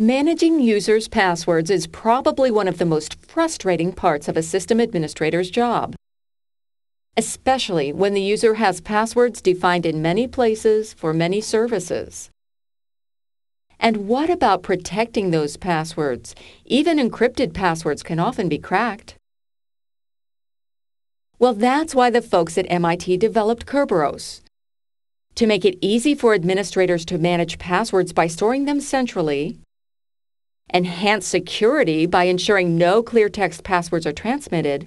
Managing users' passwords is probably one of the most frustrating parts of a system administrator's job, especially when the user has passwords defined in many places for many services. And what about protecting those passwords? Even encrypted passwords can often be cracked. Well, that's why the folks at MIT developed Kerberos. To make it easy for administrators to manage passwords by storing them centrally, enhance security by ensuring no clear text passwords are transmitted,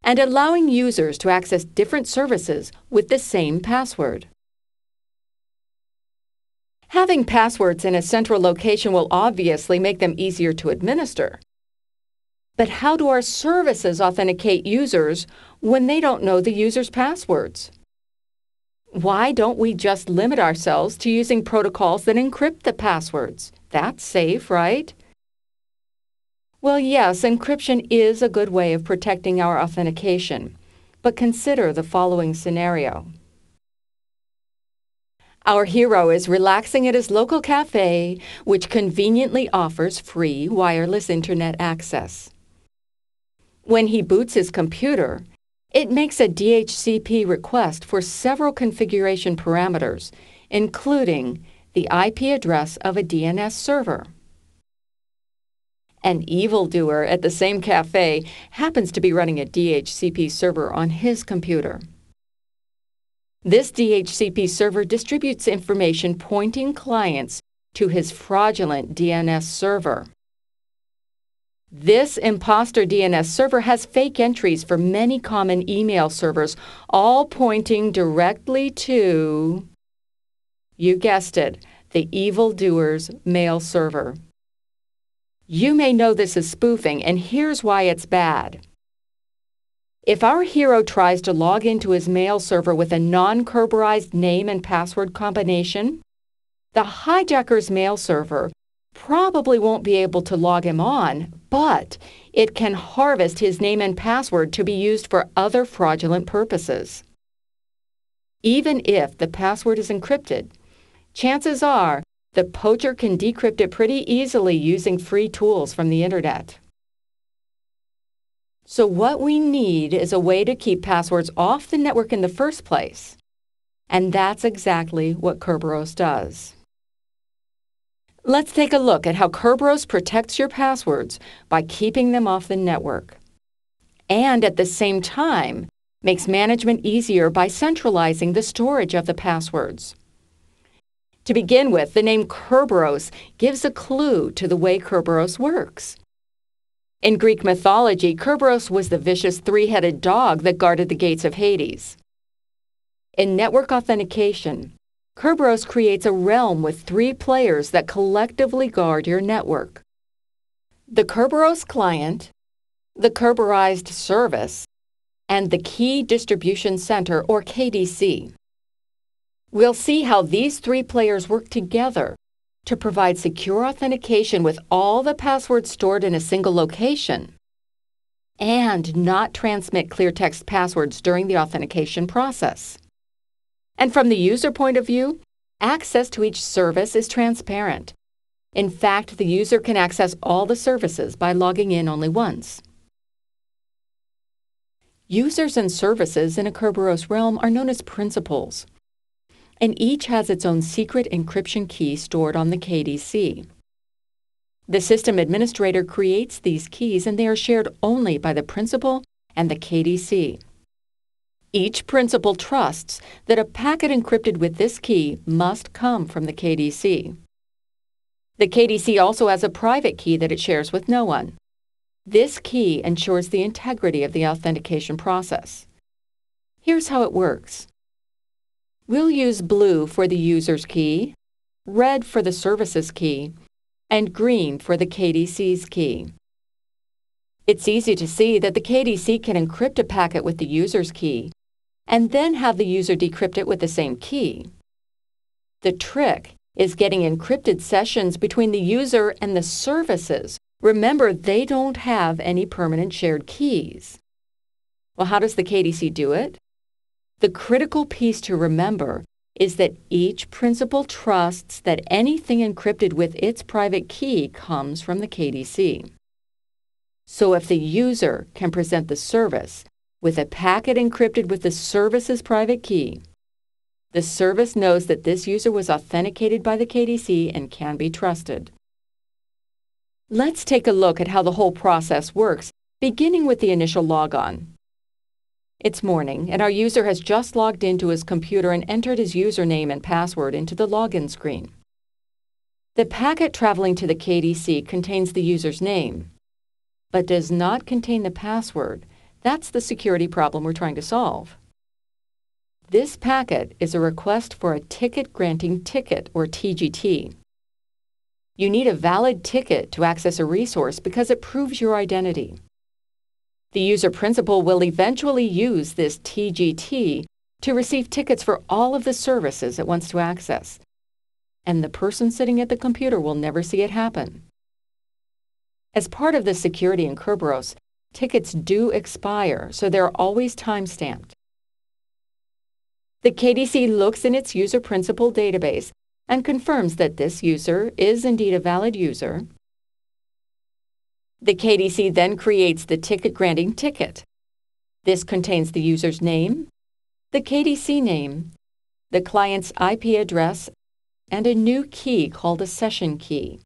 and allowing users to access different services with the same password. Having passwords in a central location will obviously make them easier to administer. But how do our services authenticate users when they don't know the user's passwords? Why don't we just limit ourselves to using protocols that encrypt the passwords? That's safe, right? Well, yes, encryption is a good way of protecting our authentication, but consider the following scenario. Our hero is relaxing at his local cafe, which conveniently offers free wireless internet access. When he boots his computer, it makes a DHCP request for several configuration parameters, including the IP address of a DNS server. An evildoer at the same cafe happens to be running a DHCP server on his computer. This DHCP server distributes information pointing clients to his fraudulent DNS server. This imposter DNS server has fake entries for many common email servers, all pointing directly to, you guessed it, the evildoer's mail server. You may know this is spoofing, and here's why it's bad. If our hero tries to log into his mail server with a non-Kerberized name and password combination, the hijacker's mail server probably won't be able to log him on, but it can harvest his name and password to be used for other fraudulent purposes. Even if the password is encrypted, chances are the poacher can decrypt it pretty easily using free tools from the internet. So what we need is a way to keep passwords off the network in the first place. And that's exactly what Kerberos does. Let's take a look at how Kerberos protects your passwords by keeping them off the network, and at the same time makes management easier by centralizing the storage of the passwords. To begin with, the name Kerberos gives a clue to the way Kerberos works. In Greek mythology, Kerberos was the vicious three-headed dog that guarded the gates of Hades. In network authentication, Kerberos creates a realm with three players that collectively guard your network: the Kerberos client, the Kerberized service, and the Key Distribution Center, or KDC. We'll see how these three players work together to provide secure authentication with all the passwords stored in a single location and not transmit clear text passwords during the authentication process. And from the user point of view, access to each service is transparent. In fact, the user can access all the services by logging in only once. Users and services in a Kerberos realm are known as principals, and each has its own secret encryption key stored on the KDC. The system administrator creates these keys, and they are shared only by the principal and the KDC. Each principal trusts that a packet encrypted with this key must come from the KDC. The KDC also has a private key that it shares with no one. This key ensures the integrity of the authentication process. Here's how it works. We'll use blue for the user's key, red for the services key, and green for the KDC's key. It's easy to see that the KDC can encrypt a packet with the user's key and then have the user decrypt it with the same key. The trick is getting encrypted sessions between the user and the services. Remember, they don't have any permanent shared keys. Well, how does the KDC do it? The critical piece to remember is that each principal trusts that anything encrypted with its private key comes from the KDC. So if the user can present the service with a packet encrypted with the service's private key, the service knows that this user was authenticated by the KDC and can be trusted. Let's take a look at how the whole process works, beginning with the initial logon. It's morning, and our user has just logged into his computer and entered his username and password into the login screen. The packet traveling to the KDC contains the user's name, but does not contain the password. That's the security problem we're trying to solve. This packet is a request for a ticket granting ticket, or TGT. You need a valid ticket to access a resource because it proves your identity. The user principal will eventually use this TGT to receive tickets for all of the services it wants to access, and the person sitting at the computer will never see it happen. As part of the security in Kerberos, tickets do expire, so they're always time-stamped. The KDC looks in its user principal database and confirms that this user is indeed a valid user. The KDC then creates the ticket-granting ticket. This contains the user's name, the KDC name, the client's IP address, and a new key called a session key.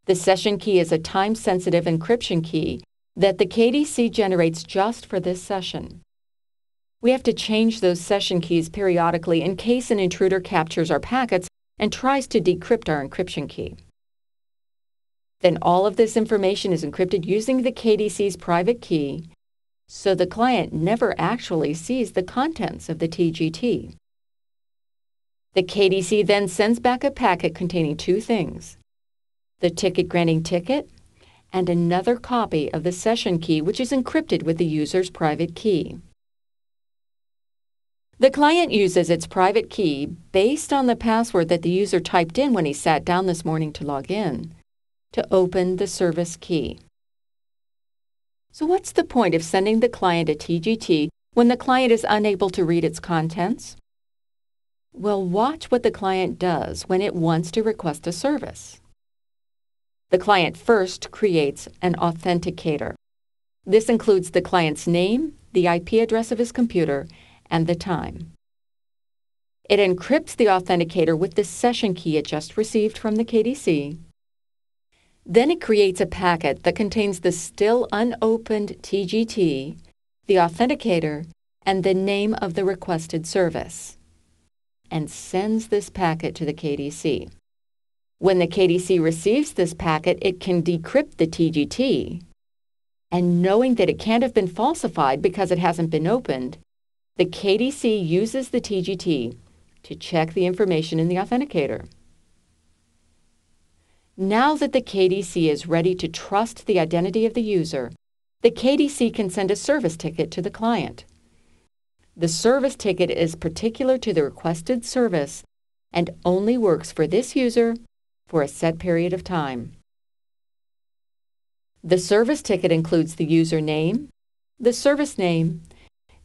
The session key is a time-sensitive encryption key that the KDC generates just for this session. We have to change those session keys periodically in case an intruder captures our packets and tries to decrypt our encryption key. Then all of this information is encrypted using the KDC's private key, so the client never actually sees the contents of the TGT. The KDC then sends back a packet containing two things: the ticket-granting ticket and another copy of the session key, which is encrypted with the user's private key. The client uses its private key based on the password that the user typed in when he sat down this morning to log in, to open the service key. So what's the point of sending the client a TGT when the client is unable to read its contents? Well, watch what the client does when it wants to request a service. The client first creates an authenticator. This includes the client's name, the IP address of his computer, and the time. It encrypts the authenticator with the session key it just received from the KDC. Then it creates a packet that contains the still unopened TGT, the authenticator, and the name of the requested service, and sends this packet to the KDC. When the KDC receives this packet, it can decrypt the TGT, and knowing that it can't have been falsified because it hasn't been opened, the KDC uses the TGT to check the information in the authenticator. Now that the KDC is ready to trust the identity of the user, the KDC can send a service ticket to the client. The service ticket is particular to the requested service and only works for this user for a set period of time. The service ticket includes the user name, the service name,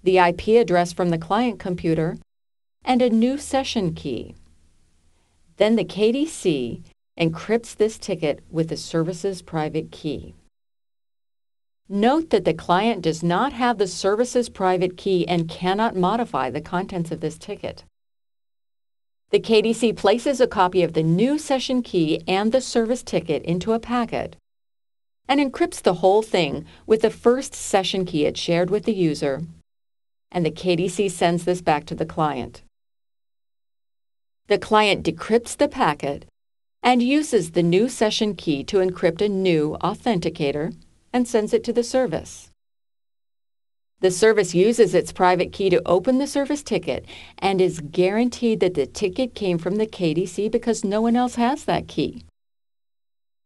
the IP address from the client computer, and a new session key. Then the KDC encrypts this ticket with the service's private key. Note that the client does not have the service's private key and cannot modify the contents of this ticket. The KDC places a copy of the new session key and the service ticket into a packet and encrypts the whole thing with the first session key it shared with the user, and the KDC sends this back to the client. The client decrypts the packet and uses the new session key to encrypt a new authenticator and sends it to the service. The service uses its private key to open the service ticket and is guaranteed that the ticket came from the KDC because no one else has that key.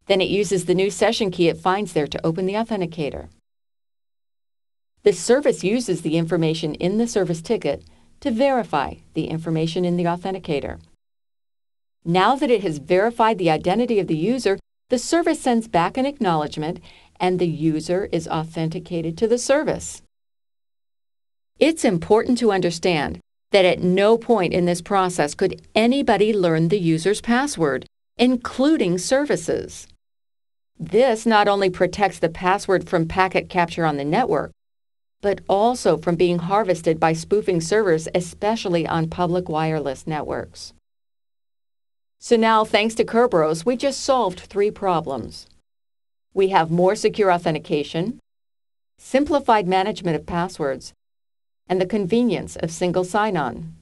Then it uses the new session key it finds there to open the authenticator. The service uses the information in the service ticket to verify the information in the authenticator. Now that it has verified the identity of the user, the service sends back an acknowledgement and the user is authenticated to the service. It's important to understand that at no point in this process could anybody learn the user's password, including services. This not only protects the password from packet capture on the network, but also from being harvested by spoofing servers, especially on public wireless networks. So now, thanks to Kerberos, we just solved 3 problems. We have more secure authentication, simplified management of passwords, and the convenience of single sign-on.